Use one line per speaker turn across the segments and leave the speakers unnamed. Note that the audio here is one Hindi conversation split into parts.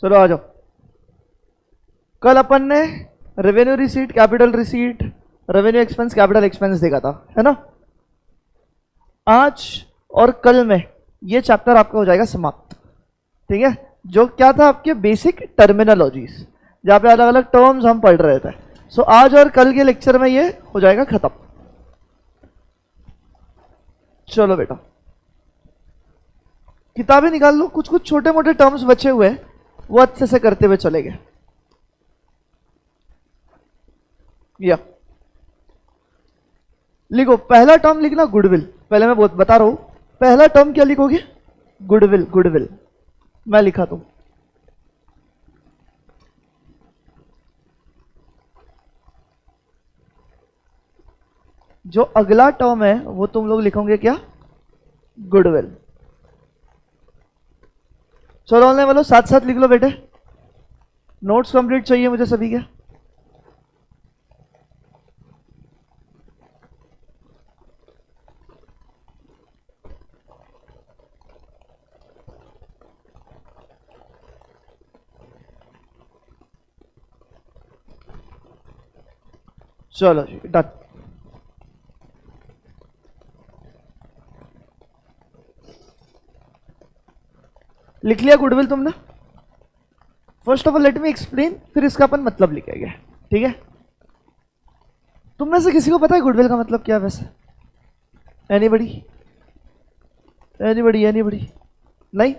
चलो आ जाओ। कल अपन ने revenue receipt, capital receipt, revenue expense, capital expense देखा था, है ना। आज और कल में ये चैप्टर आपका हो जाएगा समाप्त, ठीक है। जो क्या था आपके बेसिक टर्मिनोलॉजीज, जहां पे अलग अलग टर्म्स हम पढ़ रहे थे। सो आज और कल के लेक्चर में ये हो जाएगा खत्म। चलो बेटा किताबें निकाल लो, कुछ कुछ छोटे मोटे टर्म्स बचे हुए हैं वो अच्छे से करते हुए चलेंगे। या लिखो, पहला टर्म लिखना गुडविल। पहले मैं बता रहा हूं, पहला टर्म क्या लिखोगे? गुडविल। गुडविल मैं लिखा दूं। जो अगला टर्म है वो तुम लोग लिखोगे क्या? गुडविल। चलो ऑनलाइन वालों साथ साथ लिख लो बेटे, नोट्स कंप्लीट चाहिए मुझे सभी के। चलो जी डन। लिख लिया गुडविल तुमने? First of all let me explain, फिर इसका अपन मतलब लिखेंगे, ठीक है। तुम में से किसी को पता है गुडविल का मतलब क्या है वैसे? एनीबडी? एनीबडी? एनीबडी? नहीं?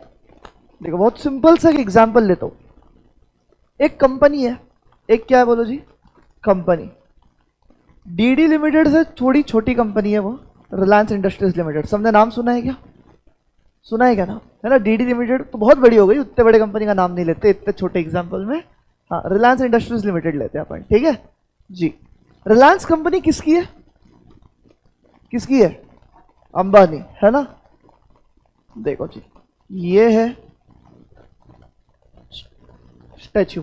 देखो बहुत सिंपल सा एग्जांपल लेता हूं। एक कंपनी है, एक क्या है बोलो जी? कंपनी। डीडी लिमिटेड से थोड़ी छोटी कंपनी है वो, रिलायंस इंडस्ट्रीज लिमिटेड। सबने नाम सुना है क्या? सुना है क्या नाम? है ना। डीडी लिमिटेड तो बहुत बड़ी हो गई, उतने बड़े कंपनी का नाम नहीं लेते इतने छोटे एग्जांपल में। हाँ, रिलायंस इंडस्ट्रीज लिमिटेड लेते हैं अपन, ठीक है जी। रिलायंस कंपनी किसकी है? किसकी है? अंबानी, है ना। देखो जी, ये है स्टैच्यू।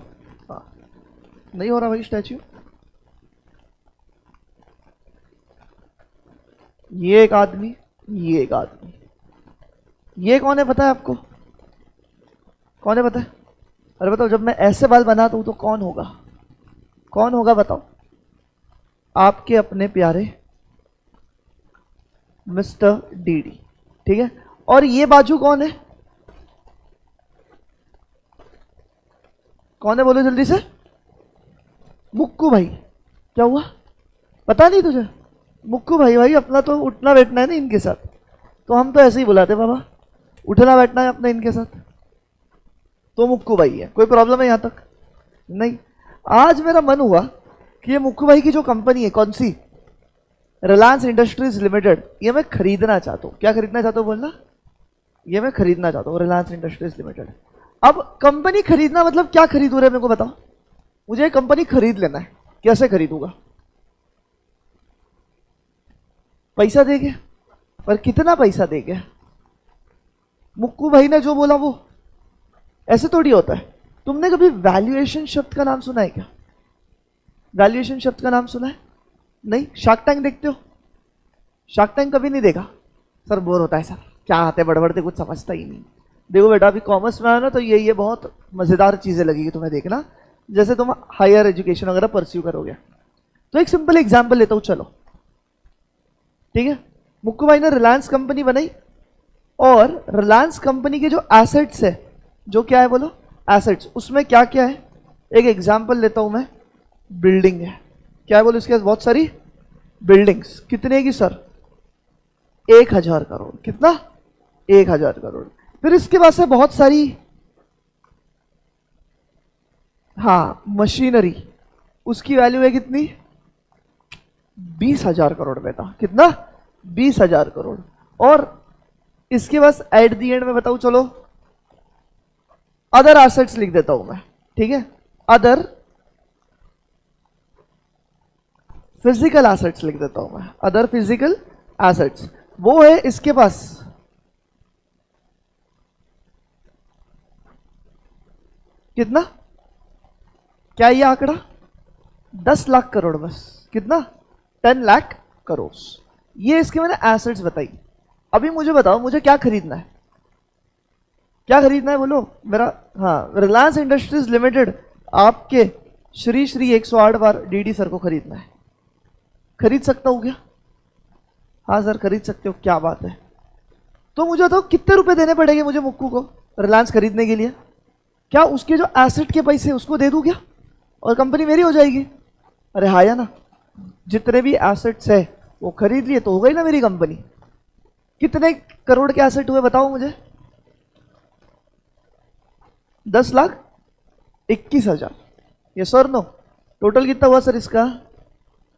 हाँ, नहीं हो रहा भाई स्टैच्यू। ये एक आदमी, ये एक आदमी। ये कौन है पता है आपको? कौन है पता है? अरे बताओ, जब मैं ऐसे बाल बनाता हूं तो कौन होगा? कौन होगा बताओ? आपके अपने प्यारे मिस्टर डीडी, ठीक है। और ये बाजू कौन है? कौन है बोलो जल्दी से? मुक्कू भाई। क्या हुआ? पता नहीं तुझे? मुक्कू भाई। भाई अपना तो उठना बैठना है ना इनके साथ, तो हम तो ऐसे ही बुलाते बाबा, उठना बैठना है अपना इनके साथ, तो मुक्कू भाई है। कोई प्रॉब्लम है यहां तक? नहीं। आज मेरा मन हुआ कि ये मुक्कू भाई की जो कंपनी है, कौन सी? रिलायंस इंडस्ट्रीज लिमिटेड, ये मैं खरीदना चाहता हूं। क्या खरीदना चाहता हूं बोलना? ये मैं खरीदना चाहता हूं रिलायंस इंडस्ट्रीज लिमिटेड। अब कंपनी खरीदना मतलब क्या खरीदू रहे मेरे को बताओ? मुझे कंपनी खरीद लेना है, कैसे खरीदूंगा? पैसा देके। पर कितना पैसा देके? मुक्कू भाई ने जो बोला वो ऐसे थोड़ी होता है। तुमने कभी वैल्यूएशन शब्द का नाम सुना है क्या? वैल्यूएशन शब्द का नाम सुना है? नहीं। शार्क टैंक देखते हो? शार्क टैंक कभी नहीं देखा? सर बोर होता है सर, क्या आते बड़बड़ते, कुछ समझता ही नहीं। देखो बेटा, अभी कॉमर्स में है ना, तो ये बहुत मजेदार चीजें लगेगी तुम्हें देखना, जैसे तुम हायर एजुकेशन वगैरह परस्यू करोगे। तो एक सिंपल एग्जाम्पल लेता हूं, चलो ठीक है। मुक्कू भाई ने रिलायंस कंपनी बनाई, और रिलायंस कंपनी के जो एसेट्स है, जो क्या है बोलो? एसेट्स। उसमें क्या क्या है? एक एग्जांपल लेता हूं मैं, बिल्डिंग है। क्या है बोलो? इसके पास बहुत सारी बिल्डिंग्स। कितने की सर? 1000 करोड़। कितना? 1000 करोड़। फिर इसके पास है बहुत सारी, हाँ, मशीनरी। उसकी वैल्यू है कितनी? 20,000 करोड़ बेटा। कितना? 20,000 करोड़। और इसके पास एट दी एंड में बताऊं, चलो अदर एसेट्स लिख देता हूं मैं, ठीक है। अदर फिजिकल एसेट्स लिख देता हूं मैं, अदर फिजिकल एसेट्स। वो है इसके पास कितना? क्या ये आंकड़ा? 10 लाख करोड़ बस। कितना? 10 लाख करोड़। ये इसके मैंने एसेट्स बताई। अभी मुझे बताओ, मुझे क्या खरीदना है? क्या खरीदना है बोलो मेरा? हाँ, रिलायंस इंडस्ट्रीज लिमिटेड आपके श्री श्री 108 बार डीडी सर को खरीदना है। खरीद सकता हूँ क्या? हाँ सर खरीद सकते हो। क्या बात है। तो मुझे बताओ कितने रुपए देने पड़ेंगे मुझे मुक्कू को रिलायंस खरीदने के लिए? क्या उसके जो एसेट के पैसे उसको दे दूं क्या और कंपनी मेरी हो जाएगी? अरे हाँ या ना? जितने भी एसेट्स है वो खरीद लिए तो हो गई ना मेरी कंपनी। कितने करोड़ के एसेट हुए बताओ मुझे? 10,21,000। ये सर नो टोटल कितना हुआ सर इसका?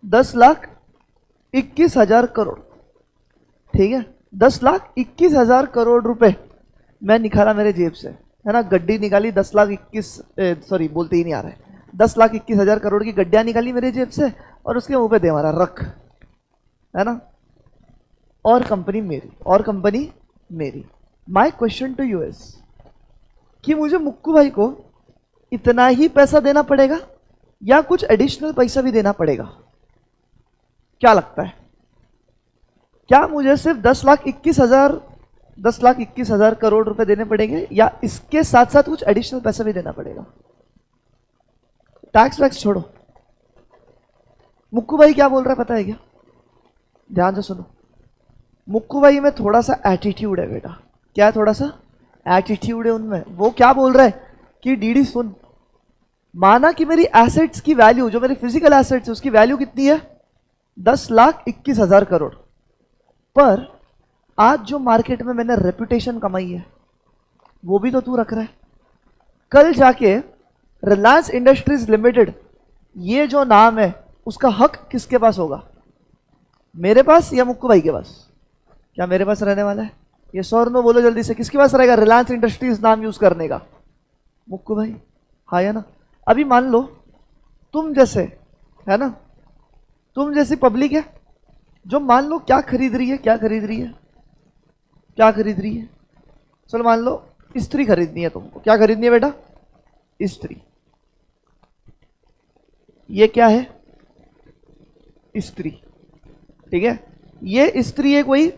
10,21,000 करोड़। ठीक है, 10,21,000 करोड़ रुपए मैं निकाला मेरे जेब से, है ना। गड्डी निकाली 10,21,000 सॉरी बोलते ही नहीं आ रहा है, 10,21,000 करोड़ की गड्डियां निकाली मेरे जेब से और उसके मुंह पे दे मारा रख, है ना। और कंपनी मेरी, और कंपनी मेरी। My question to you is कि मुझे मुक्कू भाई को इतना ही पैसा देना पड़ेगा या कुछ एडिशनल पैसा भी देना पड़ेगा? क्या लगता है? क्या मुझे सिर्फ 10,21,000 करोड़ रुपए देने पड़ेंगे या इसके साथ साथ कुछ एडिशनल पैसा भी देना पड़ेगा? टैक्स वैक्स छोड़ो। मुक्कू भाई क्या बोल रहा है पता है क्या? ध्यान से सुनो। मुक्कू भाई में थोड़ा सा एटीट्यूड है बेटा। क्या है? थोड़ा सा एटीट्यूड है उनमें। वो क्या बोल रहा है कि डीडी सुन, माना कि मेरी एसेट्स की वैल्यू, जो मेरी फिजिकल एसेट्स है उसकी वैल्यू कितनी है? 10,21,000 करोड़। पर आज जो मार्केट में मैंने रेपुटेशन कमाई है वो भी तो तू रख रहा है। कल जाके रिलायंस इंडस्ट्रीज लिमिटेड ये जो नाम है उसका हक किसके पास होगा? मेरे पास या मुक्कू भाई के पास? क्या मेरे पास रहने वाला है? ये सौ नो बोलो जल्दी से, किसके पास रहेगा रिलायंस इंडस्ट्रीज नाम यूज करने का? मुक्कू भाई, हाँ या ना? अभी मान लो तुम जैसे, है ना, तुम जैसी पब्लिक है जो मान लो क्या खरीद रही है, क्या खरीद रही है, क्या खरीद रही है? चलो मान लो इस्त्री खरीदनी है तुमको। क्या खरीदनी है बेटा? इस्त्री। ये क्या है? इस्त्री। ठीक है, ये इस्त्री है कोई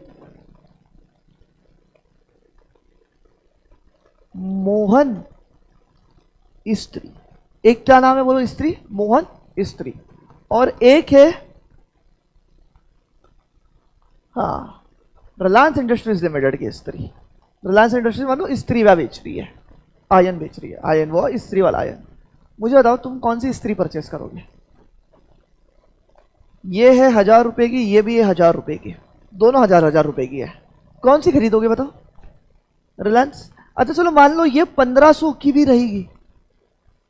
मोहन इस्त्री। एक क्या नाम है बोलो? इस्त्री मोहन इस्त्री। और एक है हाँ रिलायंस इंडस्ट्रीज लिमिटेड की इस्त्री। रिलायंस इंडस्ट्रीज मानो इस्त्री वह बेच रही है, आयन बेच रही है, आयन वो इस्त्री वाला आयन। मुझे बताओ तुम कौन सी इस्त्री परचेस करोगे? ये है 1,000 रुपए की, ये भी है 1,000 रुपए की, दोनों 1,000 रुपए की है। कौन सी खरीदोगे बताओ? रिलायंस। अच्छा चलो मान लो ये 1,500 की भी रहेगी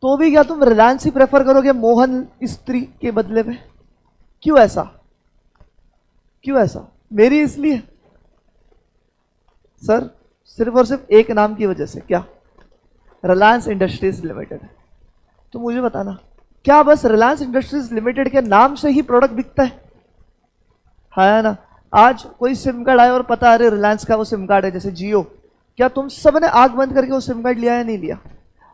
तो भी क्या तुम रिलायंस ही प्रेफर करोगे मोहन इस्त्री के बदले में? क्यों ऐसा? क्यों ऐसा? मेरी इसलिए सर सिर्फ और सिर्फ एक नाम की वजह से। क्या? Reliance industries limited. तो मुझे बताना, क्या बस रिलायंस इंडस्ट्रीज लिमिटेड के नाम से ही प्रोडक्ट बिकता है? है ना। आज कोई सिम कार्ड आया और पता अरे रिलायंस का वो सिम कार्ड है, जैसे जियो, क्या तुम सबने आंख बंद करके वो सिम कार्ड लिया या नहीं लिया?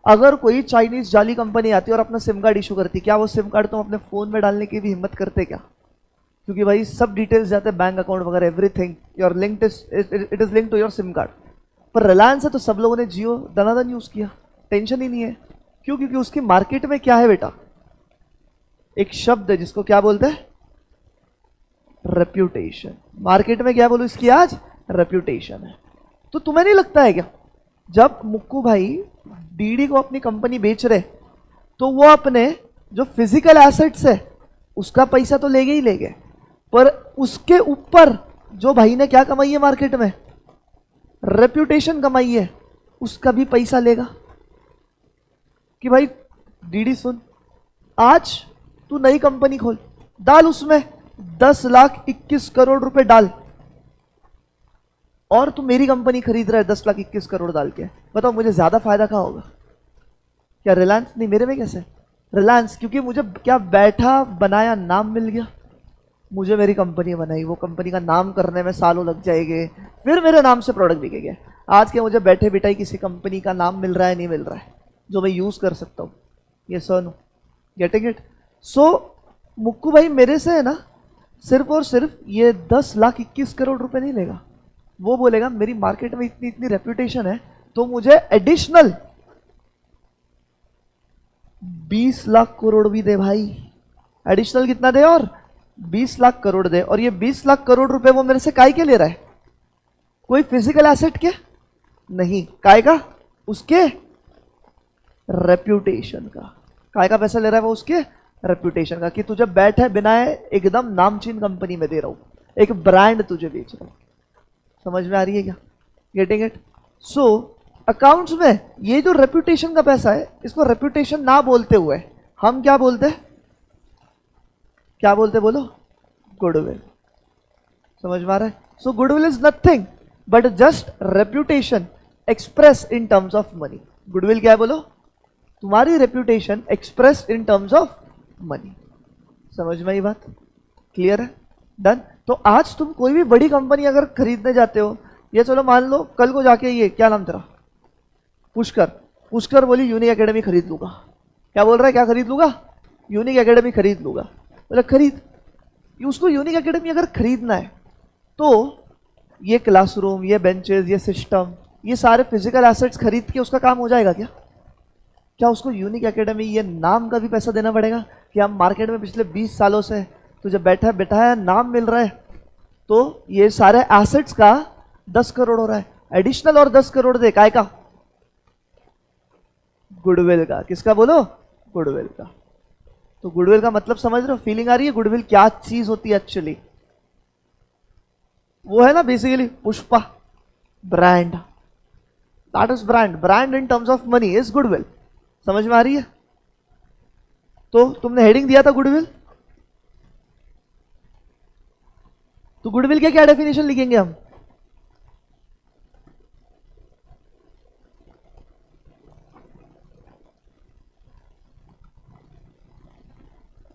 अगर कोई चाइनीज जाली कंपनी आती और अपना सिम कार्ड इशू करती, क्या वो सिम कार्ड तुम अपने फोन में डालने की भी हिम्मत करते क्या? क्योंकि भाई सब डिटेल्स जाते हैं, बैंक अकाउंट वगैरह, everything your linked it is linked to your SIM card. पर रिलायंस है तो सब लोगों ने जियो दनादन यूज किया, टेंशन ही नहीं है। क्यों? क्योंकि उसकी मार्केट में क्या है बेटा? एक शब्द है जिसको क्या बोलते हैं? रेप्यूटेशन। मार्केट में क्या बोलूं इसकी आज? रेप्यूटेशन है। तो तुम्हें नहीं लगता है क्या जब मुक्कू भाई डीडी को अपनी कंपनी बेच रहे तो वो अपने जो फिजिकल एसेट्स है उसका पैसा तो लेगे ही लेगे, पर उसके ऊपर जो भाई ने क्या कमाई है मार्केट में, रेप्यूटेशन कमाई है, उसका भी पैसा लेगा। कि भाई डीडी सुन, आज तू नई कंपनी खोल, डाल उसमें 10,21 करोड़ रुपए डाल, और तू मेरी कंपनी खरीद रहा है 10,21 करोड़ डाल के। बताओ मुझे ज्यादा फायदा कहाँ होगा? क्या रिलायंस? नहीं, मेरे में कैसे रिलायंस? क्योंकि मुझे क्या बैठा बनाया नाम मिल गया, मुझे मेरी कंपनी बनाई, वो कंपनी का नाम करने में सालों लग जाएंगे, फिर मेरे नाम से प्रोडक्ट बिकेंगे। आज के मुझे बैठे बिठाई किसी कंपनी का नाम मिल रहा है, नहीं मिल रहा है, जो मैं यूज कर सकता हूँ। ये सोनू गेटिंग इट? सो मुक्कू भाई मेरे से है ना सिर्फ और सिर्फ ये 10,21 करोड़ रुपए नहीं लेगा। वो बोलेगा मेरी मार्केट में इतनी इतनी रेप्यूटेशन है, तो मुझे एडिशनल 20 लाख करोड़ भी दे भाई। एडिशनल कितना दे? और 20 लाख करोड़ दे। और ये 20 लाख करोड़ रुपए वो मेरे से काय के ले रहा है? कोई फिजिकल एसेट के नहीं, काय का? उसके रेप्यूटेशन का। काय का पैसा ले रहा है वो? उसके रेप्यूटेशन का, कि तुझे बैठ है बिना है एकदम नामचीन कंपनी में दे रहा हूं, एक ब्रांड तुझे बेच रहा हूं। समझ में आ रही है क्या? Getting it? सो अकाउंट्स में ये जो रेप्यूटेशन का पैसा है, इसको रेप्यूटेशन ना बोलते हुए हम क्या बोलते हैं? क्या बोलते? बोलो। गुडविल। समझ में आ रहा है? So goodwill is nothing but just reputation express in terms of money. Goodwill क्या है? बोलो। तुम्हारी reputation express in terms of money. समझ में आई बात? क्लियर है? डन। तो आज तुम कोई भी बड़ी कंपनी अगर खरीदने जाते हो, ये चलो मान लो कल को जाके, ये क्या नाम तेरा? पुष्कर बोली यूनिक एकेडमी खरीद लूंगा। क्या बोल रहा है? क्या खरीद लूंगा? यूनिक एकेडमी खरीद लूंगा। बोले खरीद। उसको यूनिक एकेडमी अगर खरीदना है तो ये क्लासरूम, ये बेंचेस, ये सिस्टम, ये सारे फिजिकल एसेट्स खरीद के उसका काम हो जाएगा क्या? क्या उसको यूनिक एकेडमी ये नाम का भी पैसा देना पड़ेगा कि हम मार्केट में पिछले 20 सालों से तुझे बैठा है नाम मिल रहा है, तो ये सारे एसेट्स का 10 करोड़ हो रहा है एडिशनल, और 10 करोड़ दे काय का? गुडविल का। किसका? बोलो। गुडविल का। तो गुडविल का मतलब समझ रहे हो? फीलिंग आ रही है? गुडविल क्या चीज होती है एक्चुअली? वो है ना basically Pushpa brand. That is brand. Brand in terms of money is goodwill. समझ में आ रही है? तो तुमने हेडिंग दिया था गुडविल, तो गुडविल के क्या डेफिनेशन लिखेंगे हम?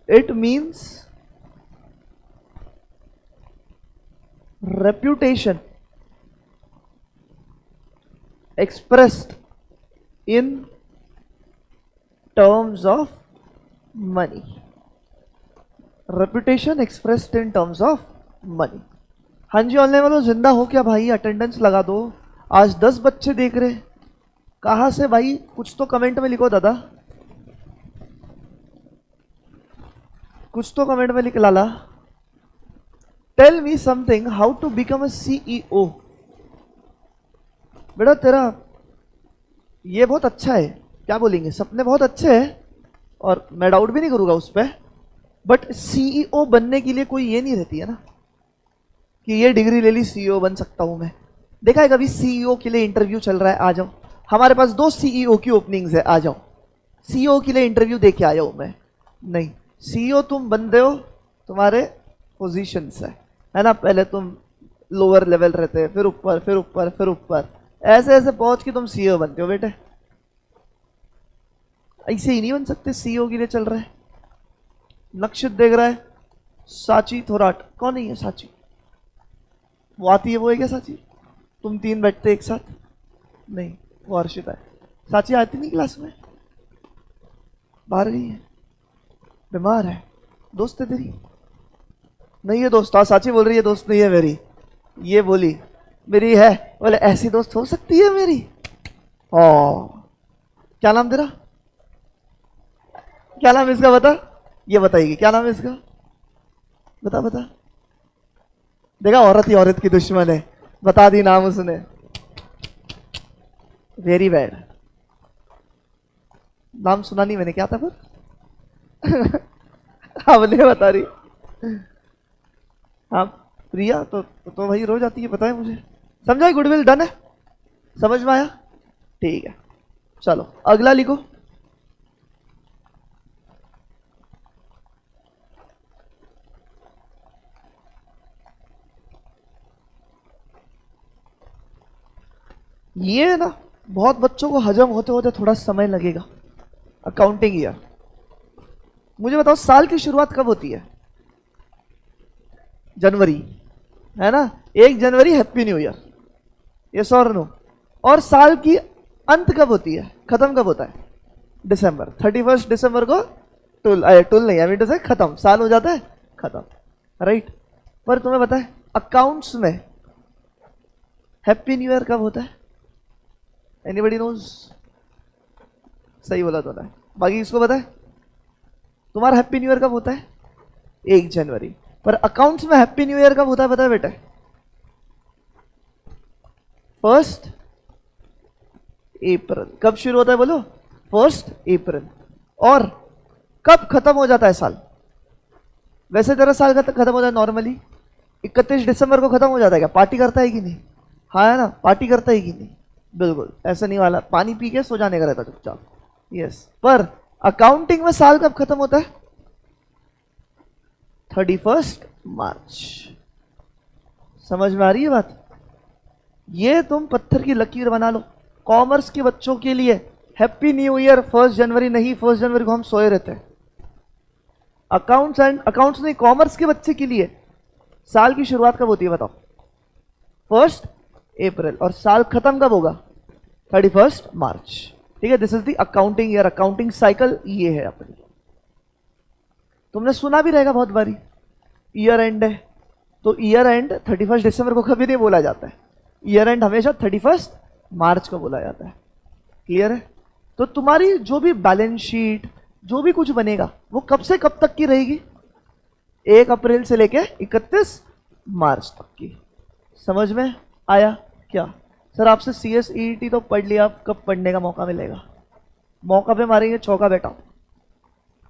It means reputation expressed in terms of money. Reputation expressed in terms of money. हाँ जी ऑनलाइन वालों, जिंदा हो क्या भाई? अटेंडेंस लगा दो। आज 10 बच्चे देख रहे। कहाँ से भाई? कुछ तो कमेंट में लिखो दादा, कुछ तो कमेंट में लिख लाला। Tell me something how to become a CEO। बेटा तेरा ये बहुत अच्छा है, क्या बोलेंगे, सपने बहुत अच्छे हैं और मैं डाउट भी नहीं करूंगा उस पर, बट CEO बनने के लिए कोई ये नहीं रहती है ना कि ये डिग्री ले ली CEO बन सकता हूं मैं। देखा है कभी CEO के लिए इंटरव्यू चल रहा है? आ जाओ, हमारे पास 2 CEO की ओपनिंग्स है, आ जाओ। CEO के लिए इंटरव्यू दे के आया हूं मैं? नहीं। CEO तुम बनते हो, तुम्हारे पोजीशंस है ना? पहले तुम लोअर लेवल रहते, फिर ऊपर, फिर ऊपर, फिर ऊपर, ऐसे ऐसे पहुंच के तुम CEO बनते हो बेटे। ऐसे ही नहीं बन सकते। CEO के लिए चल रहा है। नक्शत देख रहा है, साची थोराट। कौन है ये साची? वो आती है, वो है क्या साची? तुम 3 बैठते एक साथ? नहीं, वो अर्शिता है। साची आती नहीं क्लास में? बाहर गई है, बीमार है। दोस्त है तेरी? नहीं है दोस्त। साची बोल रही है दोस्त नहीं है मेरी। ये बोली मेरी है। बोले ऐसी दोस्त हो सकती है मेरी? क्या नाम तेरा? क्या नाम इसका बता? ये बताएगी क्या नाम है इसका? बता बता। देखा, औरत ही औरत की दुश्मन है। बता दी नाम उसने। Very bad. नाम सुना नहीं मैंने। क्या था फिर? अब नहीं बता रही। हाँ प्रिया तो भाई रोज आती है, पता है मुझे। समझा? गुडविल डन है? समझ में आया? ठीक है, चलो अगला लिखो। ये ना बहुत बच्चों को हजम होते होते थोड़ा समय लगेगा। अकाउंटिंग ईयर, मुझे बताओ साल की शुरुआत कब होती है? जनवरी, है ना? 1 जनवरी हैप्पी न्यू ईयर, यस और नो? और साल की अंत कब होती है? खत्म कब होता है? दिसंबर। 31 दिसंबर को टुल नहीं, आई मीन टू से खत्म, साल हो जाता है खत्म, राइट? पर तुम्हें पता है अकाउंट्स में हैप्पी न्यू ईयर कब होता है? Anybody knows? सही बोला तूने। बाकी किसको पता है? तुम्हारा हैप्पी न्यू ईयर कब होता है? 1 जनवरी। पर अकाउंट्स में हैप्पी न्यू ईयर कब होता है पता है बेटा? 1 अप्रैल। कब शुरू होता है बोलो? 1 अप्रैल। और कब खत्म हो जाता है साल? वैसे तेरा साल खत्म हो जाता है नॉर्मली 31 दिसंबर को खत्म हो जाता है। क्या पार्टी करता है कि नहीं? हाँ है ना, पार्टी करता है कि नहीं? बिल्कुल ऐसा नहीं वाला, पानी पी के सो जाने का रहता चुपचाप। यस, पर अकाउंटिंग में साल कब खत्म होता है? 31 मार्च। समझ में आ रही है बात? ये तुम पत्थर की लकीर बना लो। कॉमर्स के बच्चों के लिए हैप्पी न्यू ईयर 1 जनवरी नहीं, 1 जनवरी को हम सोए रहते हैं। अकाउंट्स नहीं, कॉमर्स के बच्चे के लिए साल की शुरुआत कब होती है बताओ? 1 अप्रैल। और साल खत्म कब होगा? 31 मार्च। ठीक है, this is the accounting year. Accounting cycle ये है अपनी। तुमने सुना भी रहेगा बहुत बारी, ईयर एंड है तो ईयर एंड 31 दिसंबर को कभी नहीं बोला जाता है। ईयर एंड हमेशा 31 मार्च को बोला जाता है। क्लियर है? तो तुम्हारी जो भी बैलेंस शीट, जो भी कुछ बनेगा, वो कब से कब तक की रहेगी? 1 अप्रैल से लेके 31 मार्च तक की। समझ में आया क्या? सर आपसे CSET तो पढ़ लिया, अब कब पढ़ने का मौका मिलेगा? मौका पे मारेंगे चौका बेटा।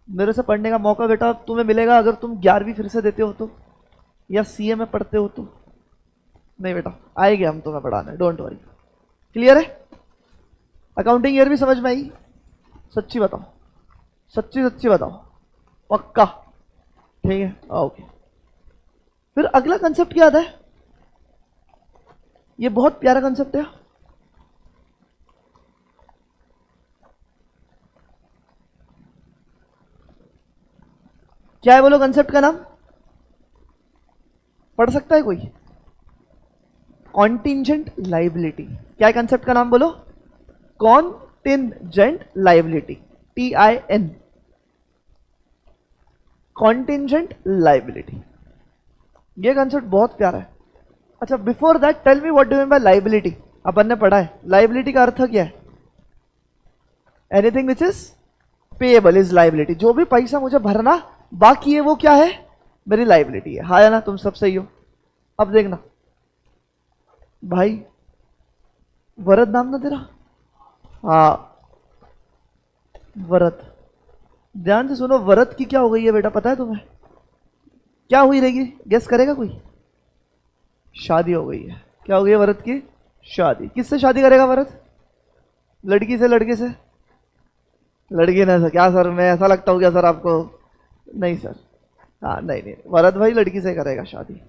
मेरे से पढ़ने का मौका बेटा तुम्हें मिलेगा अगर तुम 11वीं फिर से देते हो तो, या CA में पढ़ते हो तो। नहीं बेटा, आएंगे हम तुम्हें पढ़ाने, डोंट वरी। क्लियर है? अकाउंटिंग ईयर भी समझ में आई? सच्ची बताओ, सच्ची सच्ची बताओ, पक्का? ठीक है, ओके। फिर अगला कंसेप्ट क्या आता है? ये बहुत प्यारा कंसेप्ट है। क्या है बोलो कंसेप्ट का नाम? पढ़ सकता है कोई? Contingent liability. क्या है कंसेप्ट का नाम बोलो? Contingent liability, TIN, contingent liability. ये कंसेप्ट बहुत प्यारा है। अच्छा, before that tell me what do you mean by liability. अपन ने पढ़ा है लाइबिलिटी का अर्थ क्या है? Anything which is payable is liability. जो भी पैसा मुझे भरना बाकी है वो क्या है? मेरी लाइबिलिटी है। हाँ या ना? तुम सब सही हो। अब देखना भाई, वरद नाम ना तेरा? हाँ, वरद। ध्यान से सुनो, वरद की क्या हो गई है बेटा पता है तुम्हें? क्या हुई रहेगी? गेस करेगा कोई? शादी हो गई है। क्या हो गई है वरद की? शादी। किससे शादी करेगा वरद? लड़की से? लड़के से? लड़की ने? क्या सर मैं ऐसा लगता हूँ क्या सर आपको? नहीं सर, हाँ नहीं नहीं, वरद भाई लड़की से करेगा शादी।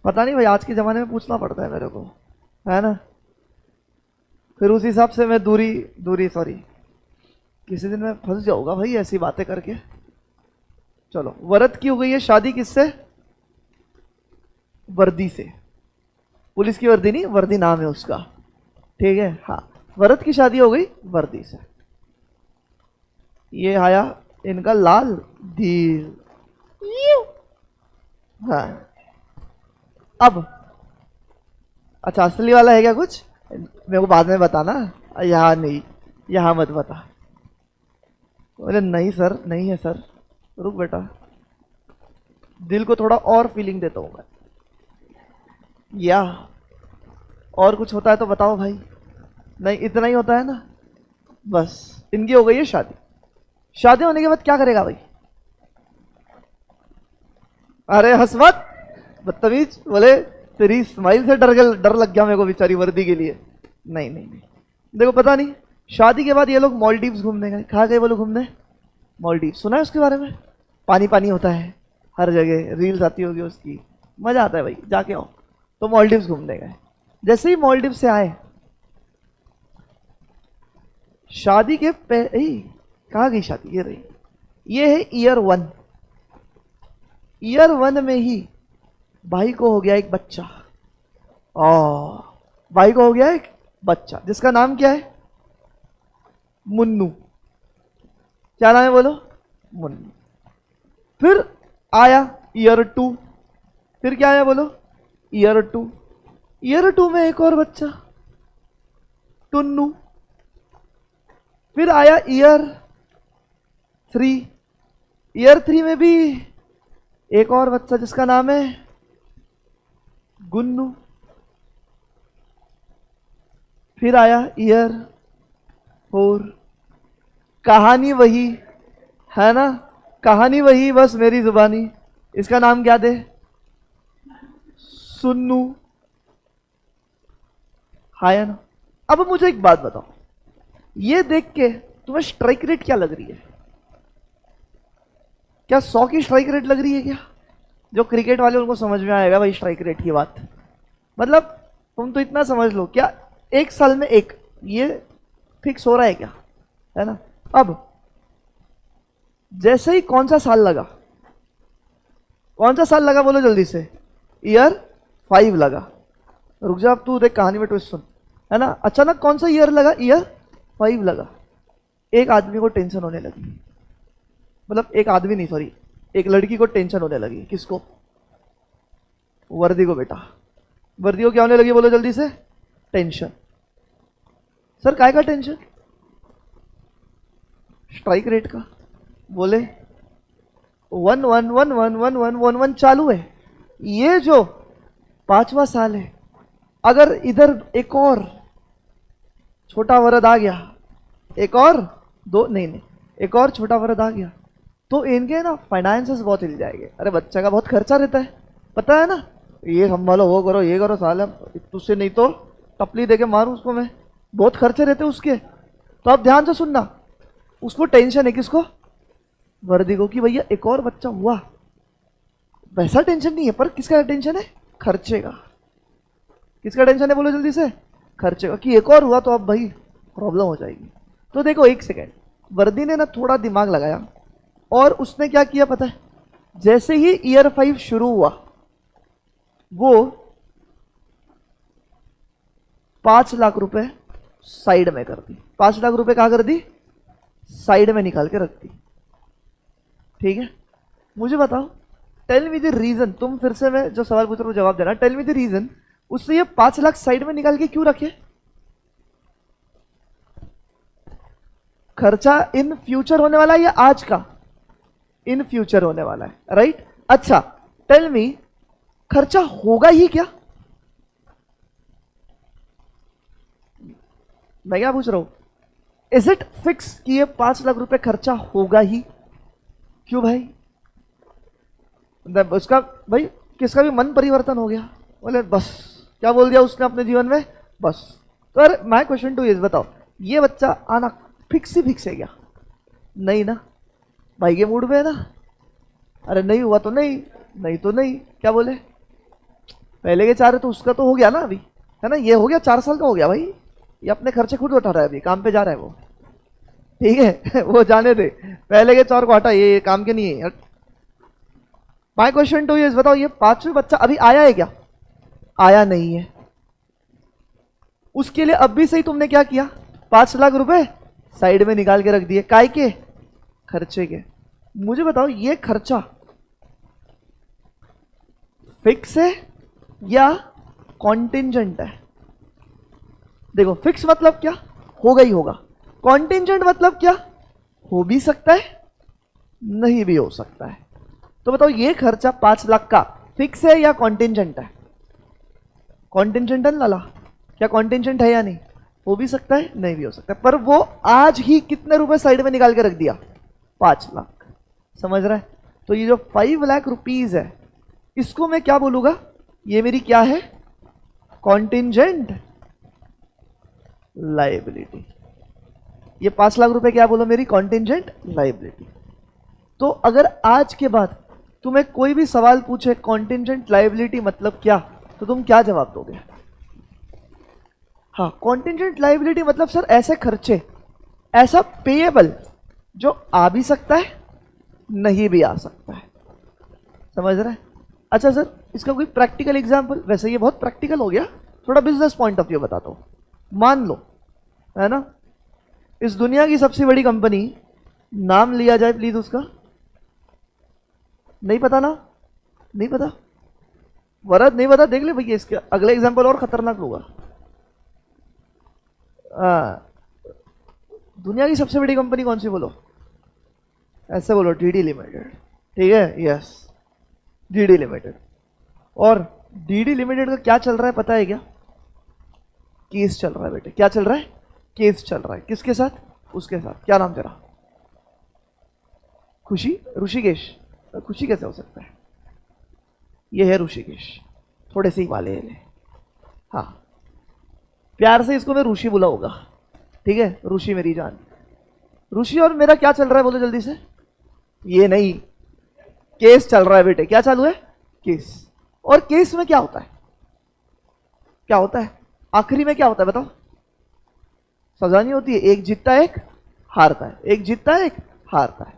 पता नहीं भाई, आज के ज़माने में पूछना पड़ता है मेरे को, है ना? फिर उस हिसाब से मैं दूरी सॉरी, किसी दिन मैं फंस जाऊंगा भाई ऐसी बातें करके। चलो, वरद की हो गई है शादी किससे? वर्दी से। पुलिस की वर्दी नहीं, वर्दी नाम है उसका। ठीक है, हाँ, वरद की शादी हो गई वर्दी से। ये आया इनका लाल धीर। हाँ, अब अच्छा असली वाला है क्या कुछ? मेरे को बाद में बताना, यहाँ नहीं, यहाँ मत बता। बोले नहीं सर, नहीं है सर। रुक बेटा, दिल को थोड़ा और फीलिंग देता हूँ मैं। या और कुछ होता है तो बताओ भाई। नहीं, इतना ही होता है ना? बस इनकी हो गई है शादी। शादी होने के बाद क्या करेगा भाई? अरे हंस मत बदतमीज। बोले तेरी स्माइल से डर लग गया मेरे को बेचारी वर्दी के लिए। नहीं नहीं नहीं, देखो पता नहीं, शादी के बाद ये लोग मालदीव्स घूमने गए। कहाँ गए वो लोग घूमने? मालदीव। सुना है उसके बारे में? पानी पानी होता है हर जगह, रील्स आती होगी उसकी, मजा आता है भाई, जाके आओ। तो मालदीव्स घूमने गए। जैसे ही मालदीव से आए, शादी के कहाँ गई शादी? ये रही, ये है ईयर 1। ईयर 1 में ही भाई को हो गया एक बच्चा। भाई को हो गया एक बच्चा जिसका नाम क्या है? मुन्नू। क्या नाम है बोलो? मुन्नू। फिर आया ईयर 2। फिर क्या आया बोलो? ईयर 2। ईयर 2 में एक और बच्चा। टुन्नू। फिर आया ईयर 3। ईयर 3 में भी एक और बच्चा जिसका नाम है गुन्नू। फिर आया ईयर 4। कहानी वही है ना, कहानी वही, बस मेरी जुबानी। इसका नाम क्या दे? सुन्नू। है ना। अब मुझे एक बात बताओ, ये देख के तुम्हें स्ट्राइक रेट क्या लग रही है? क्या 100 की स्ट्राइक रेट लग रही है क्या? जो क्रिकेट वाले उनको समझ में आएगा भाई स्ट्राइक रेट की बात। मतलब तुम तो इतना समझ लो, क्या एक साल में एक, ये फिक्स हो रहा है क्या? है ना। अब जैसे ही कौन सा साल लगा, कौन सा साल लगा बोलो जल्दी से? ईयर 5 लगा। रुक जा, अब तू देख कहानी में ट्विस्ट सुन, है ना। अचानक कौन सा ईयर लगा? ईयर 5 लगा। एक आदमी को टेंशन होने लगी, मतलब एक आदमी नहीं, सॉरी, एक लड़की को टेंशन होने लगी। किसको? वर्दी को। बेटा वर्दी को क्या होने लगी बोलो जल्दी से? टेंशन। सर काय का टेंशन? स्ट्राइक रेट का। बोले 1 चालू है, ये जो 5वां साल है, अगर इधर एक और छोटा वरद आ गया, एक और दो नहीं, एक और छोटा वरद आ गया, तो इनके ना फाइनेंसेस बहुत हिल जाएंगे। अरे बच्चा का बहुत खर्चा रहता है, पता है ना, ये संभालो, वो करो, ये करो, साला तुझसे नहीं तो टपली देके मारूं उसको मैं, बहुत खर्चे रहते उसके। तो अब ध्यान से सुनना, उसको टेंशन है। किसको? वर्दी को, कि भैया एक और बच्चा हुआ। वैसा टेंशन नहीं है, पर किसका टेंशन है? खर्चे का। किसका टेंशन है बोलो जल्दी से? खर्चे का, कि एक और हुआ तो अब भाई प्रॉब्लम हो जाएगी। तो देखो एक सेकेंड, वर्दी ने ना थोड़ा दिमाग लगाया और उसने क्या किया पता है? जैसे ही ईयर 5 शुरू हुआ, वो 5 लाख रुपए साइड में कर दी। 5 लाख रुपए कहां कर दी? साइड में निकाल के रख दी। ठीक है, मुझे बताओ, टेल मी द रीजन। तुम फिर से मैं जो सवाल पूछ रहा हूं जवाब देना। टेल मी द रीजन, उसने ये 5 लाख साइड में निकाल के क्यों रखे? खर्चा इन फ्यूचर होने वाला है या आज का? इन फ्यूचर होने वाला है, राइट। अच्छा टेल मी, खर्चा होगा ही क्या? मैं क्या पूछ रहा हूं, इज इट फिक्स कि ये 5 लाख रुपए खर्चा होगा ही? क्यों भाई? उसका भाई किसका भी मन परिवर्तन हो गया, बोले बस क्या बोल दिया उसने अपने जीवन में, बस। तो अरे माय क्वेश्चन टू इज, बताओ ये बच्चा आना फिक्स ही फिक्स है क्या? नहीं ना, भाई के मूड में है ना। अरे नहीं हुआ तो नहीं, नहीं तो नहीं, क्या बोले? पहले के 4 है तो उसका तो हो गया ना अभी, है ना। ये हो गया, 4 साल का हो गया भाई, ये अपने खर्चे खुद उठा रहा है, अभी काम पे जा रहा है वो, ठीक है। वो जाने दे, पहले के 4 को हटा, ये काम के नहीं है। माय क्वेश्चन टू इज, बताओ ये 5वां बच्चा अभी आया है क्या? आया नहीं है। उसके लिए अब भी सही तुमने क्या किया? 5 लाख रुपए साइड में निकाल के रख दिए, काय के? खर्चे के। मुझे बताओ ये खर्चा फिक्स है या कॉन्टिंजेंट है? देखो फिक्स मतलब क्या, होगा ही होगा। कॉन्टिंजेंट मतलब क्या, हो भी सकता है नहीं भी हो सकता है। तो बताओ ये खर्चा 5 लाख का फिक्स है या कॉन्टिंजेंट है? कॉन्टिंजेंट है लाला, क्या कॉन्टिंजेंट है या नहीं? हो भी सकता है नहीं भी हो सकता है, पर वो आज ही कितने रुपए साइड में निकाल के रख दिया? 5 लाख। समझ रहा है? तो ये जो 5 लाख रुपीज है, इसको मैं क्या बोलूंगा? ये मेरी क्या है? Contingent liability. ये 5 लाख रुपए क्या बोलो? मेरी कॉन्टिंजेंट लायबिलिटी। तो अगर आज के बाद तुम्हें कोई भी सवाल पूछे कॉन्टिंजेंट लायबिलिटी मतलब क्या, तो तुम क्या जवाब दोगे? हाँ, कॉन्टिंजेंट लायबिलिटी मतलब सर ऐसे खर्चे, ऐसा पेएबल जो आ भी सकता है नहीं भी आ सकता है। समझ रहे हैं? अच्छा सर इसका कोई प्रैक्टिकल एग्जांपल? वैसे ये बहुत प्रैक्टिकल हो गया, थोड़ा बिजनेस पॉइंट ऑफ व्यू बताता हूं। मान लो, है ना, इस दुनिया की सबसे बड़ी कंपनी, नाम लिया जाए प्लीज उसका। नहीं पता ना? नहीं पता? वरद नहीं पता? देख ले भैया, इसके अगले एग्जांपल और खतरनाक होगा। दुनिया की सबसे बड़ी कंपनी कौन सी बोलो? ऐसे बोलो, डीडी लिमिटेड। ठीक है, यस, डीडी लिमिटेड। और डीडी लिमिटेड का क्या चल रहा है पता है क्या? केस चल रहा है बेटे। क्या चल रहा है? केस चल रहा है। किसके साथ? उसके साथ। क्या नाम तेरा? खुशी? ऋषिकेश? खुशी कैसे हो सकता है? ये है ऋषिकेश, थोड़े से ही वाले हैं। हाँ, प्यार से इसको मैं ऋषि बुला होगा। ठीक है, ऋषि मेरी जान। ऋषि और मेरा क्या चल रहा है बोलो जल्दी से? ये नहीं, केस चल रहा है बेटे। क्या चालू है? केस। और केस में क्या होता है? क्या होता है आखिरी में? क्या होता है बताओ? सजा नहीं होती है, एक जीतता है एक हारता है, एक जीतता है एक हारता है।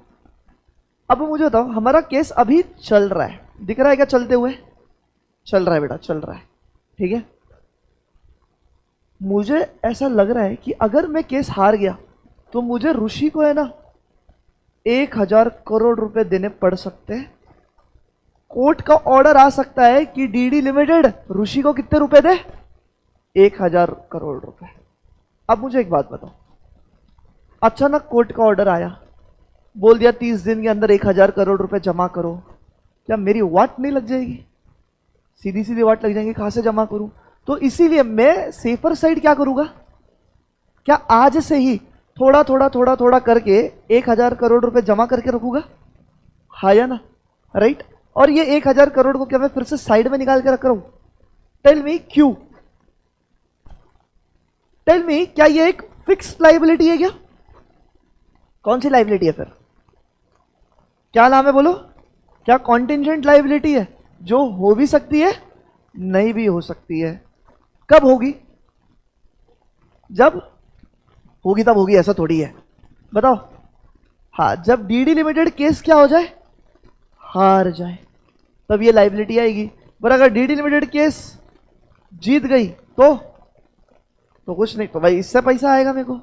अब मुझे बताओ, हमारा केस अभी चल रहा है, दिख रहा है क्या चलते हुए? चल रहा है बेटा, चल रहा है। ठीक है, मुझे ऐसा लग रहा है कि अगर मैं केस हार गया तो मुझे ऋषि को है ना 1000 करोड़ रुपए देने पड़ सकते हैं। कोर्ट का ऑर्डर आ सकता है कि डीडी लिमिटेड ऋषि को कितने रुपए दे? 1000 करोड़ रुपए। अब मुझे एक बात बताओ, अचानक कोर्ट का ऑर्डर आया, बोल दिया 30 दिन के अंदर 1000 करोड़ रुपए जमा करो, क्या मेरी वाट नहीं लग जाएगी? सीधी सीधी वाट लग जाएंगी, कहां से जमा करूं? तो इसीलिए मैं सेफर साइड क्या करूंगा, क्या आज से ही थोड़ा थोड़ा थोड़ा थोड़ा करके 1000 करोड़ रुपए जमा करके रखूंगा? हाँ या ना? राइट। और ये 1000 करोड़ को क्या मैं फिर से साइड में निकाल के रख रहा हूं? टेल मी क्यों? टेल मी, क्या ये एक फिक्स्ड लाइबिलिटी है क्या? कौन सी लाइबिलिटी है फिर? क्या नाम है बोलो? क्या कॉन्टिंजेंट लाइबिलिटी है, जो हो भी सकती है नहीं भी हो सकती है। कब होगी? जब होगी तब होगी, ऐसा थोड़ी है। बताओ। हाँ, जब डीडी लिमिटेड केस क्या हो जाए? हार जाए, तब ये लाइबिलिटी आएगी। पर अगर डीडी लिमिटेड केस जीत गई तो कुछ नहीं, तो भाई इससे पैसा आएगा मेरे को।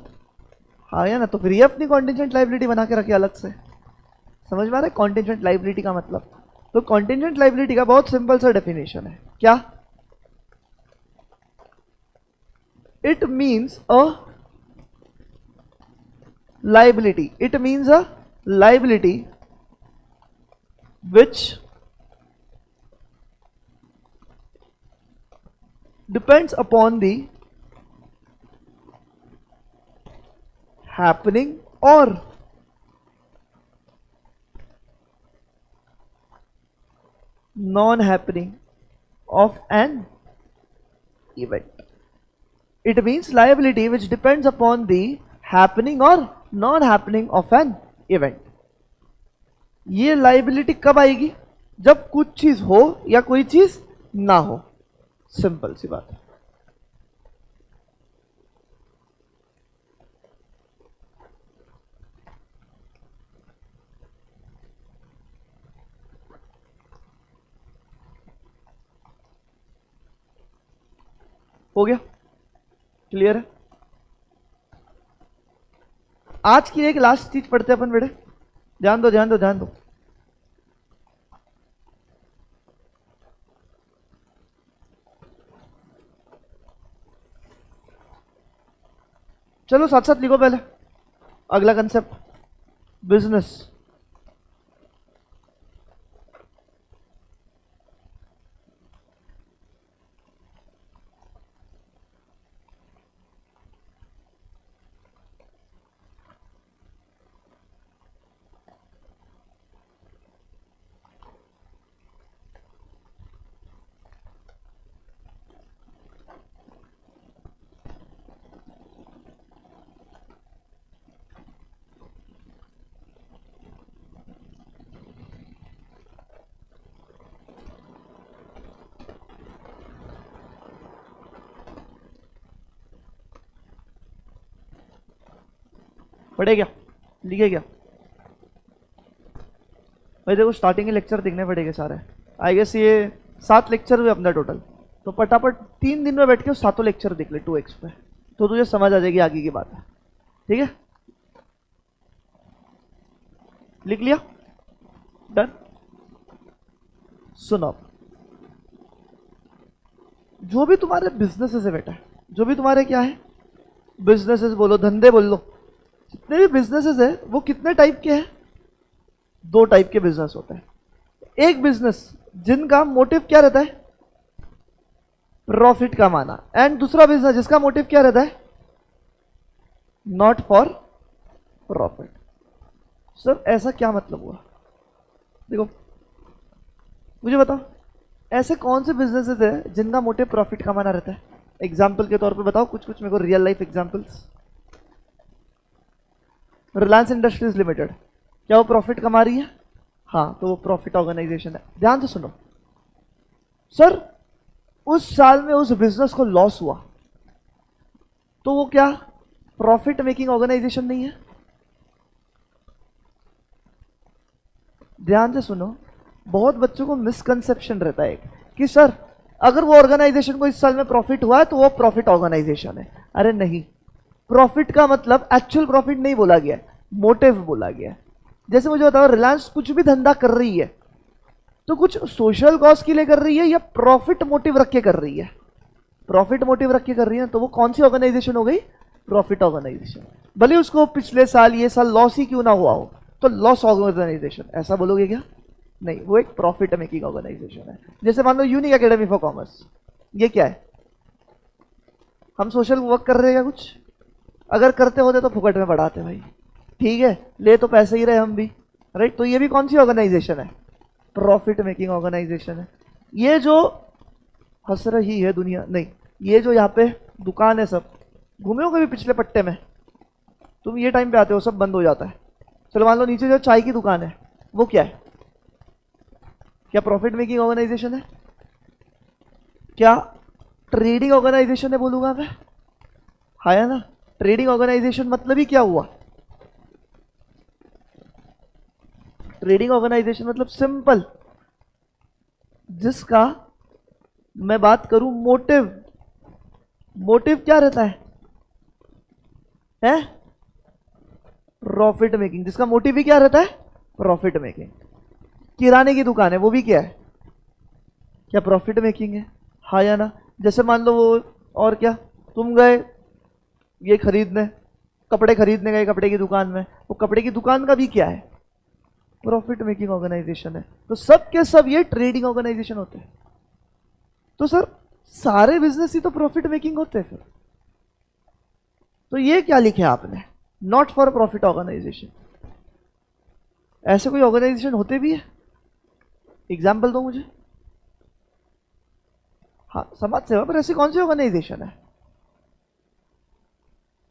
हाँ या ना? तो फिर ये अपनी कॉन्टिंजेंट लाइबिलिटी बना के रखिए अलग से। समझ में आ रहा है कॉन्टिंजेंट लाइबिलिटी का मतलब? तो कॉन्टिंजेंट लाइबिलिटी का बहुत सिंपल सा डेफिनेशन है। क्या? It means a liability. It means a liability which depends upon the happening or non-happening of an event. It means liability which depends upon the happening or non-happening of an event. ये लाइबिलिटी कब आएगी? जब कुछ चीज हो या कोई चीज ना हो। सिंपल सी बात है। हो गया? क्लियर है? आज की एक लास्ट चीज पढ़ते अपन बेटे। ध्यान दो ध्यान दो ध्यान दो। चलो साथ साथ लिखो पहले अगला कंसेप्ट, बिजनेस। पढ़े क्या? लिखे क्या? भाई देखो, स्टार्टिंग के लेक्चर दिखने पड़ेंगे सारे। आई गेस ये 7 लेक्चर हुए अपना टोटल। तो फटाफट 3 दिन में बैठ के 7 लेक्चर देख ले 2x पे, तो तुझे समझ आ जाएगी आगे की बात है। ठीक है, लिख लिया? डन। सुनो, जो भी तुम्हारे बिजनेस है बेटा, जो भी तुम्हारे क्या है बिजनेसेस बोलो, धंधे बोल लो, जितने भी बिजनेसेस है वो कितने टाइप के हैं? दो टाइप के बिजनेस होते हैं। एक बिजनेस जिनका मोटिव क्या रहता है? प्रॉफिट कमाना, एंड दूसरा बिजनेस जिसका मोटिव क्या रहता है? Not for profit. सर ऐसा क्या मतलब हुआ? देखो मुझे बताओ, ऐसे कौन से बिजनेसेस है जिनका मोटिव प्रॉफिट कमाना रहता है? एग्जाम्पल के तौर पे बताओ कुछ कुछ मेरे को, real life examples. Reliance industries limited, क्या वो प्रॉफिट कमा रही है? हाँ, तो वो प्रॉफिट ऑर्गेनाइजेशन है। ध्यान से सुनो सर, उस साल में उस बिजनेस को लॉस हुआ तो वो क्या प्रॉफिट मेकिंग ऑर्गेनाइजेशन नहीं है? ध्यान से सुनो, बहुत बच्चों को मिसकंसेप्शन रहता है कि सर अगर वो ऑर्गेनाइजेशन को इस साल में प्रॉफिट हुआ है तो वो प्रॉफिट ऑर्गेनाइजेशन है। अरे नहीं, प्रॉफिट का मतलब एक्चुअल प्रॉफिट नहीं बोला गया, मोटिव बोला गया। जैसे मुझे बताओ, रिलायंस कुछ भी धंधा कर रही है तो कुछ सोशल कॉज के लिए कर रही है या प्रॉफिट मोटिव रख के कर रही है? प्रॉफिट मोटिव रख के कर रही है, तो वो कौन सी ऑर्गेनाइजेशन हो गई? Profit organization. भले उसको पिछले साल ये साल लॉस ही क्यों ना हुआ हो, तो लॉस ऑर्गेनाइजेशन ऐसा बोलोगे क्या? नहीं, वो एक प्रॉफिट मेकिंग ऑर्गेनाइजेशन है। जैसे मान लो यूनिक एकेडमी फॉर कॉमर्स, ये क्या है? हम सोशल वर्क कर रहे हैं क्या कुछ? अगर करते होते तो फुकट में पढ़ाते भाई, ठीक है, ले तो पैसे ही रहे हम भी, राइट? तो ये भी कौन सी ऑर्गेनाइजेशन है? प्रॉफिट मेकिंग ऑर्गेनाइजेशन है। ये जो हंस रही है दुनिया, नहीं, ये जो यहाँ पे दुकान है, सब घूमे हो कभी पिछले पट्टे में? तुम ये टाइम पे आते हो सब बंद हो जाता है। चलो मान लो नीचे जो चाय की दुकान है वो क्या है? क्या प्रॉफिट मेकिंग ऑर्गेनाइजेशन है? क्या ट्रेडिंग ऑर्गेनाइजेशन है बोलूंगा मैं? हाँ या ना? ट्रेडिंग ऑर्गेनाइजेशन मतलब ही क्या हुआ? ट्रेडिंग ऑर्गेनाइजेशन मतलब सिंपल, जिसका मैं बात करूं मोटिव, मोटिव क्या रहता है? Profit making. जिसका मोटिव भी क्या रहता है? Profit making. किराने की दुकान है, वो भी क्या है? क्या प्रॉफिट मेकिंग है? हाँ या ना? जैसे मान लो वो, और क्या, तुम गए ये खरीदने, कपड़े खरीदने गए कपड़े की दुकान में, वो कपड़े की दुकान का भी क्या है? प्रॉफिट मेकिंग ऑर्गेनाइजेशन है। तो सब के सब ये ट्रेडिंग ऑर्गेनाइजेशन होते हैं। तो सर सारे बिजनेस ही तो प्रॉफिट मेकिंग होते हैं फिर। तो ये क्या लिखे आपने? Not for profit organization. ऐसे कोई ऑर्गेनाइजेशन होते भी है? एग्जाम्पल दो मुझे। हाँ, समाज सेवा, पर ऐसी कौन सी ऑर्गेनाइजेशन है?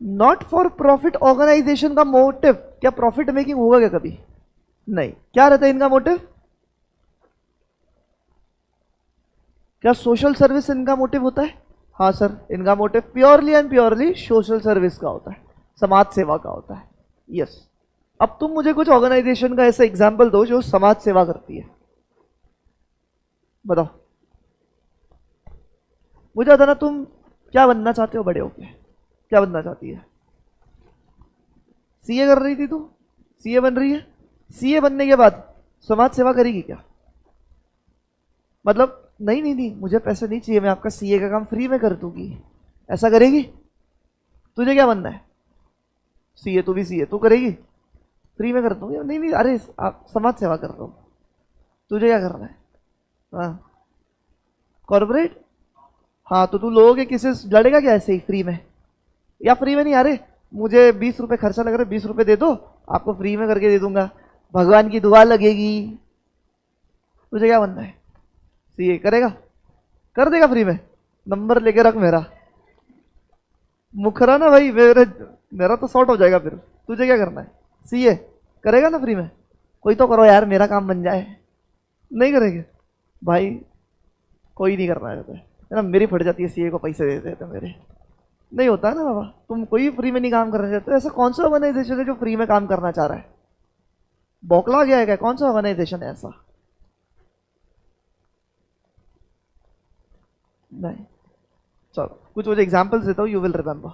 नॉट फॉर प्रॉफिट ऑर्गेनाइजेशन का मोटिव क्या प्रॉफिट मेकिंग होगा क्या कभी? नहीं। क्या रहता है इनका मोटिव? क्या सोशल सर्विस इनका मोटिव होता है? हाँ सर, इनका motive purely and purely social service का होता है, समाज सेवा का होता है। यस। अब तुम मुझे कुछ ऑर्गेनाइजेशन का ऐसा एग्जाम्पल दो जो समाज सेवा करती है, बताओ मुझे। बताना तुम क्या बनना चाहते हो बड़े होके? क्या बनना चाहती है? सीए कर रही थी तू, सीए बन रही है। सीए बनने के बाद समाज सेवा करेगी क्या? मतलब नहीं नहीं नहीं, मुझे पैसे नहीं चाहिए, मैं आपका सीए का काम फ्री में कर दूंगी, ऐसा करेगी? तुझे क्या बनना है? सीए। तू भी सीए, तू करेगी? फ्री में कर दूंगी? नहीं नहीं, अरे आप समाज सेवा कर रहा हूं, तुझे क्या करना है? हाँ, कॉर्पोरेट। हाँ, तो तू लोगों के किसी लड़ेगा क्या ऐसे ही फ्री में? या फ्री में नहीं, अरे मुझे 20 रुपए खर्चा लग रहा है, 20 रुपए दे दो, आपको फ्री में करके दे दूंगा, भगवान की दुआ लगेगी। तुझे क्या बनना है? सीए करेगा? कर देगा फ्री में? नंबर लेके रख मेरा, मुखरा ना भाई, मेरा तो शॉर्ट हो जाएगा फिर। तुझे क्या करना है? सीए करेगा ना फ्री में? कोई तो करो यार, मेरा काम बन जाए। नहीं करेंगे भाई, कोई नहीं करना है ना, मेरी फट जाती है, सीए को पैसे देते हैं तो मेरे नहीं होता है ना बाबा। तुम कोई फ्री में नहीं काम करना चाहते। ऐसा कौन सा ऑर्गेनाइजेशन है जो फ्री में काम करना चाह रहा है? बौखला गया है क्या? कौन सा ऑर्गेनाइजेशन है ऐसा? नहीं। चलो कुछ मुझे एग्जांपल्स देता हूँ, यू विल रिमेंबर।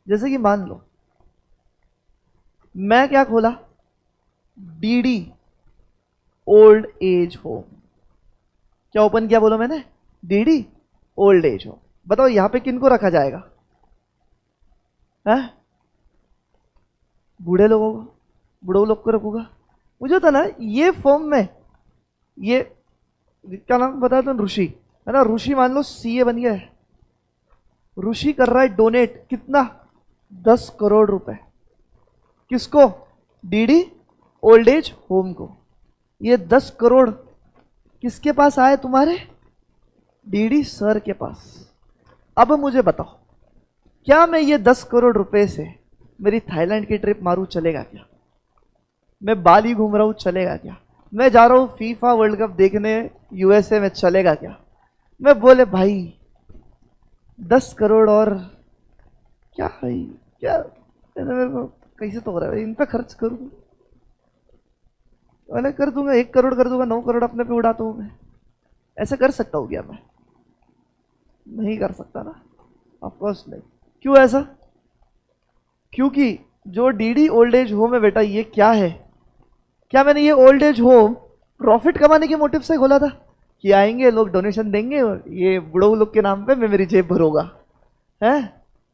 जैसे कि मान लो मैं क्या खोला, डीडी ओल्ड एज होम। क्या ओपन किया बोलो मैंने? DD old age home. बताओ यहां पे किनको रखा जाएगा? है? बूढ़े लोगों को, बूढ़ों लोग को रखूंगा? मुझे होता ना ये फॉर्म में, ये क्या नाम बताया तो, ऋषि है ना, ऋषि मान लो सीए बन गया है, ऋषि कर रहा है डोनेट कितना, 10 करोड़ रुपए। किसको? डीडी ओल्ड एज होम को। ये 10 करोड़ किसके पास आए? तुम्हारे डीडी सर के पास। अब मुझे बताओ, क्या मैं ये 10 करोड़ रुपए से मेरी थाईलैंड की ट्रिप मारूं, चलेगा क्या? मैं बाली घूम रहा हूं, चलेगा क्या? मैं जा रहा हूं फीफा वर्ल्ड कप देखने यूएसए में, चलेगा क्या? मैं बोले भाई 10 करोड़ और क्या भाई, क्या मेरे को कैसे तो हो रहा है, इन पे खर्च करूँ? मैंने कर दूंगा, 1 करोड़ कर दूंगा, 9 करोड़ अपने पे उड़ाता हूँ मैं। ऐसा कर सकता हूँ क्या मैं? नहीं कर सकता ना, ऑफकोर्स नहीं। क्यों ऐसा? क्योंकि जो डीडी ओल्ड एज होम है बेटा, ये क्या है? क्या मैंने ये ओल्ड एज होम प्रॉफिट कमाने के मोटिव से खोला था कि आएंगे लोग डोनेशन देंगे और ये बुढ़ो लोग के नाम पे मैं मेरी जेब भरूंगा? है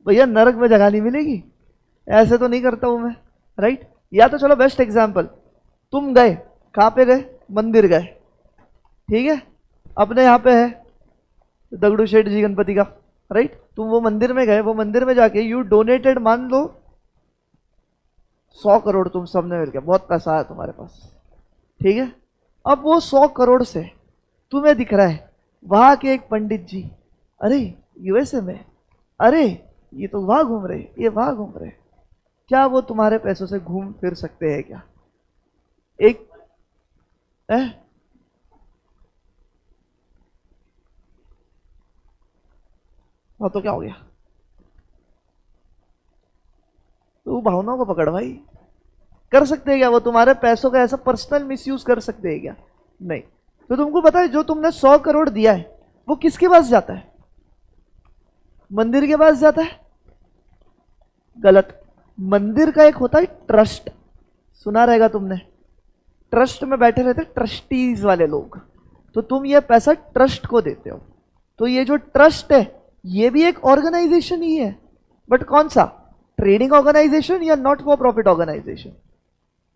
भैया, नरक में जगह नहीं मिलेगी, ऐसे तो नहीं करता हूं मैं, राइट? या तो चलो बेस्ट एग्जांपल, तुम गए, कहाँ पे गए? मंदिर गए, ठीक है, अपने यहाँ पे है दगड़ू शेठ जी गणपति का, राइट? तुम वो मंदिर में गए, वो मंदिर में जाके यू डोनेटेड, मान लो 100 करोड़, तुम सबने मिलकर, बहुत पैसा आया तुम्हारे पास, ठीक है। अब वो 100 करोड़ से तुम्हें दिख रहा है वहां के एक पंडित जी, अरे यूएसए में, अरे ये तो वहां घूम रहे, ये वहां घूम रहे, क्या वो तुम्हारे पैसों से घूम फिर सकते हैं क्या? एक हाँ, तो क्या हो गया? तो भावनाओं को पकड़ भाई। कर सकते हैं क्या वो तुम्हारे पैसों का ऐसा पर्सनल मिसयूज कर सकते हैं क्या? नहीं। तो तुमको पता है जो तुमने 100 करोड़ दिया है वो किसके पास जाता है? मंदिर के पास जाता है? गलत। मंदिर का एक होता है ट्रस्ट, सुना रहेगा तुमने, ट्रस्ट में बैठे रहते ट्रस्टीज वाले लोग, तो तुम ये पैसा ट्रस्ट को देते हो। तो ये जो ट्रस्ट है ये भी एक ऑर्गेनाइजेशन ही है, बट कौन सा? ट्रेडिंग ऑर्गेनाइजेशन या not for profit organization?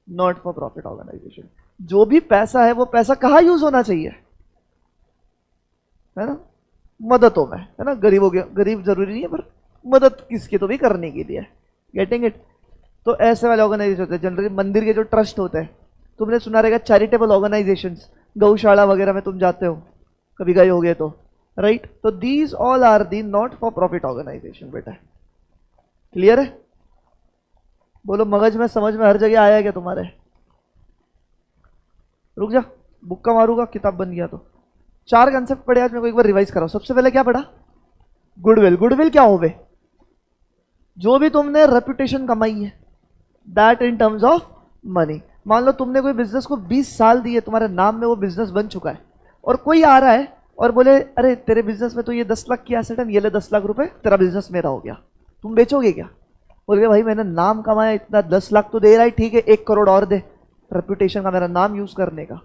Not for profit organization. जो भी पैसा है वो पैसा कहाँ यूज होना चाहिए? है ना, मददों में, है ना, गरीबों के, गरीब जरूरी नहीं है पर मदद किसकी तो भी करने के लिए, गेटिंग इट? तो ऐसे वाले ऑर्गेनाइजेशन होते हैं जनरली, मंदिर के जो ट्रस्ट होते हैं, तुमने सुना रहेगा चैरिटेबल ऑर्गेनाइजेशंस, गौशाला वगैरह में तुम जाते हो, कभी गए होगे तो, राइट? तो these all are the not for profit organization बेटा। क्लियर है? बोलो मगज में, समझ में हर जगह आया है क्या तुम्हारे? रुक जा, बुक्का मारूंगा, किताब बन गया तो। 4 कंसेप्ट पढ़े आज, मेरे को एक बार रिवाइज कराओ। सबसे पहले क्या पढ़ा? गुडविल। गुडविल क्या हो बे? जो भी तुमने रेपुटेशन कमाई है, that in terms of money. मान लो तुमने कोई बिजनेस को 20 साल दिए, तुम्हारे नाम में वो बिजनेस बन चुका है, और कोई आ रहा है और बोले अरे तेरे बिजनेस में तो ये 10 लाख की एसेट है, ये ले 10 लाख रुपए, तेरा बिजनेस मेरा हो गया, तुम बेचोगे क्या? बोले भाई मैंने नाम कमाया इतना, 10 लाख तो दे रहा है, ठीक है 1 करोड़ और दे, रेपुटेशन का, मेरा नाम यूज करने का।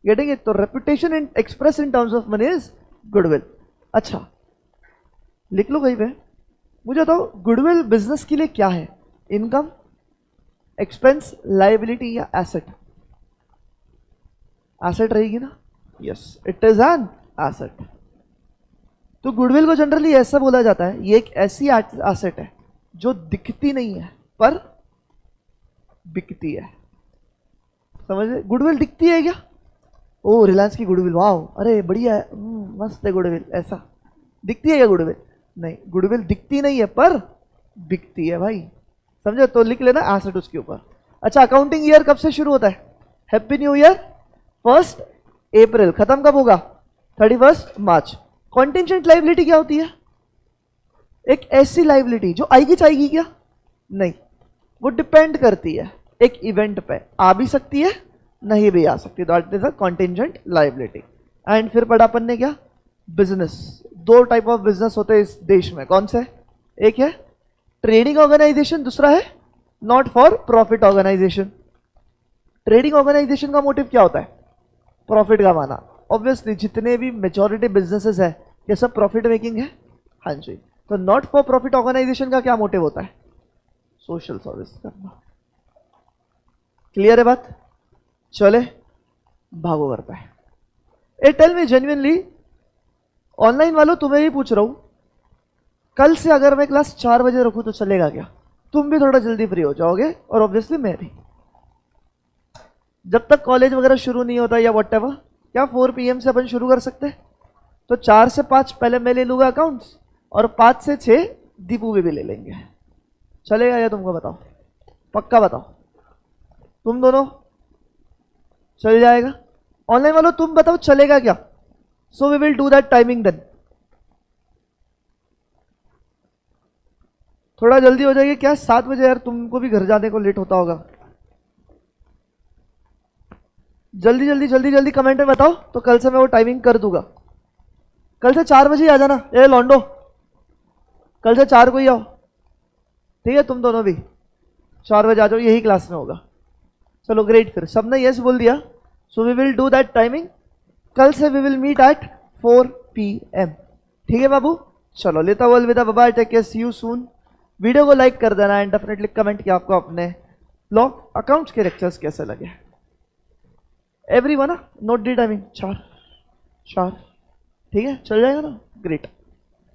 Getting it? तो reputation in express in terms of money is goodwill. अच्छा लिख लो कहीं पे, मुझे बताओ गुडविल बिजनेस के लिए क्या है? इनकम, एक्सपेंस, लायबिलिटी या एसेट? एसेट रहेगी ना? Yes, it is an asset. तो गुडविल को जनरली ऐसा बोला जाता है, ये एक ऐसी एसेट है जो दिखती नहीं है पर बिकती है। समझ रहे? गुडविल दिखती है क्या? ओ रिलायंस की गुडविल, वाह अरे बढ़िया है, मस्त है गुडविल, ऐसा दिखती है क्या गुडविल? नहीं, गुडविल दिखती नहीं है पर बिकती है भाई। समझे? तो लिख लेना एसेट उसके ऊपर। अच्छा, अकाउंटिंग ईयर कब से शुरू होता है? हैप्पी न्यू ईयर 1 अप्रैल, खत्म कब होगा? 31 मार्च। कॉन्टिजेंट लायबिलिटी क्या होती है? एक ऐसी लायबिलिटी जो आएगी चाहेगी क्या? नहीं, वो डिपेंड करती है एक इवेंट पे, आ भी सकती है नहीं भी आ सकती, that is a contingent liability. And फिर पढ़ा अपन ने क्या? बिजनेस। 2 टाइप ऑफ बिजनेस होते हैं इस देश में, कौन से? एक है ट्रेडिंग ऑर्गेनाइजेशन, दूसरा है not for profit organization. Trading organization का मोटिव क्या होता है? प्रॉफिट कमाना। ऑब्वियसली जितने भी मेजॉरिटी बिजनेसेस है ये सब प्रॉफिट मेकिंग है। हाँ जी। तो नॉट फॉर प्रॉफिट ऑर्गेनाइजेशन का क्या मोटिव होता है? सोशल सर्विस करना। क्लियर है बात? चले भागो करता है। ए टेल मी जेन्युइनली, ऑनलाइन वालों तुम्हें ही पूछ रहा हूं, कल से अगर मैं क्लास 4 बजे रखूं तो चलेगा क्या? तुम भी थोड़ा जल्दी फ्री हो जाओगे और ऑब्वियसली मैं भी। जब तक कॉलेज वगैरह शुरू नहीं होता या वट एवर, क्या 4 PM से अपन शुरू कर सकते हैं? तो 4 से 5 पहले मैं ले लूंगा अकाउंट्स, और 5 से 6 दीपू भी ले लेंगे। चलेगा या तुमको बताओ? पक्का बताओ। तुम दोनों चल जाएगा? ऑनलाइन वालों तुम बताओ चलेगा क्या? So we will do that timing then. थोड़ा जल्दी हो जाएगी क्या? 7 बजे यार, तुमको भी घर जाने को लेट होता होगा। जल्दी जल्दी जल्दी जल्दी कमेंट में बताओ, तो कल से मैं वो टाइमिंग कर दूंगा। कल से 4 बजे आ जाना। ए लॉन्डो, कल से 4 को ही आओ, ठीक है? तुम दोनों भी 4 बजे आ जाओ, यही क्लास में होगा। चलो ग्रेट, फिर सबने यस बोल दिया, so we will do that timing. कल से we will meet at 4 PM, ठीक है बाबू? चलो लेता हुआ अलविदा, bye, take care, see you soon. Video को लाइक कर देना एंड डेफिनेटली कमेंट किया आपको अपने ब्लॉग अकाउंट्स के लेक्चर्स कैसे लगे। एवरीवन नोट दी टाइमिंग 4, ठीक है? चल जाएगा ना? ग्रेट।